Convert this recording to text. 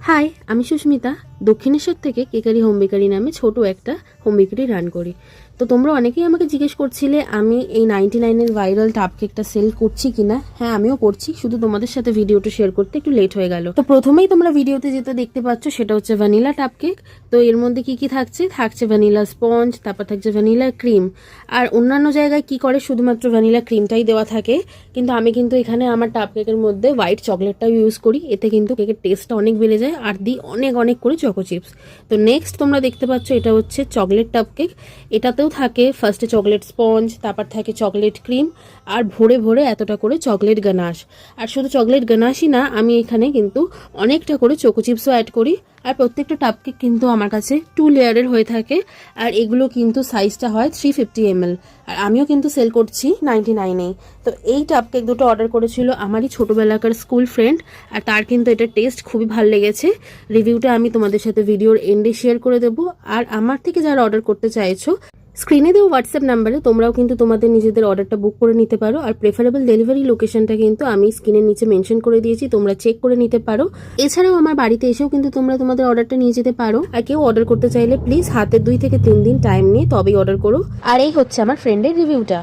High, আমি সুস্মিতা। দক্ষিণেশ্বর থেকে কেকারি home bakery নামে ছোট একটা হোম বেকারি রান করি। তো তোমরা অনেকেই আমাকে জিজ্ঞেস করছিলে আমি এই 99-এর ভাইরাল টাপ কেকটা সেল করছি কিনা। হ্যাঁ, আমিও করছি, শুধু তোমাদের সাথে ভিডিওটা শেয়ার করতে একটু লেট হয়ে গেল। তো প্রথমেই তোমরা ভিডিওতে যেটা দেখতে পাচ্ছ সেটা হচ্ছে ভ্যানিলা টাপ কেক। তো এর মধ্যে কি কি থাকছে ভ্যানিলা স্পঞ্জ, তারপর থাকছে ভ্যানিলা ক্রিম। আর অন্যান্য জায়গায় কি করে শুধুমাত্র ভ্যানিলা ক্রিমটাই দেওয়া থাকে, কিন্তু আমি কিন্তু এখানে আমার টাপ কেকের মধ্যে হোয়াইট চকলেটটাও ইউজ করি। এতে কিন্তু কেকের টেস্টটা অনেক বেড়ে যায়। আর দিই অনেক অনেক করে চকো চিপস। তো নেক্সট তোমরা দেখতে পাচ্ছ এটা হচ্ছে চকলেট টাপ কেক। এটাতেও থাকে ফার্স্টে চকলেট স্পঞ্জ, তারপর থাকে চকলেট ক্রিম, আর ভরে ভরে এতটা করে চকলেট গানাশ। আর শুধু চকলেট গানাশই না, আমি এখানে কিন্তু অনেকটা করে চকো চিপসও অ্যাড করি। আর প্রত্যেকটা টাপ কেক কিন্তু আমার কাছে 2 লেয়ারের হয়ে থাকে। আর এগুলো কিন্তু সাইজটা হয় 350 ml। আর আমিও কিন্তু সেল করছি 99-এই। তো এই টাপ কেক দুটো অর্ডার করেছিল আমারই ছোটোবেলাকার স্কুল ফ্রেন্ড। আর তার কিন্তু এটার টেস্ট খুবই ভালো লেগেছে। রিভিউটা আমি তোমাদের সাথে ভিডিওর এন্ডে শেয়ার করে দেবো। আর আমার থেকে যারা অর্ডার করতে চাইছো, স্ক্রিনে দেওয়া হোয়াটসঅ্যাপ নাম্বারে তোমরাও কিন্তু তোমাদের নিজেদের অর্ডারটা বুক করে নিতে পারো। আর প্রেফারেবল ডেলিভারি লোকেশনটা কিন্তু আমি স্ক্রিনের নিচে মেনশন করে দিয়েছি, তোমরা চেক করে নিতে পারো। এছাড়াও আমার বাড়িতে এসেও কিন্তু তোমরা তোমাদের অর্ডারটা নিয়ে যেতে পারো। আর কেউ অর্ডার করতে চাইলে প্লিজ হাতে 2 থেকে 3 দিন টাইম নিয়ে তবেই অর্ডার করো। আর এই হচ্ছে আমার ফ্রেন্ডের রিভিউটা।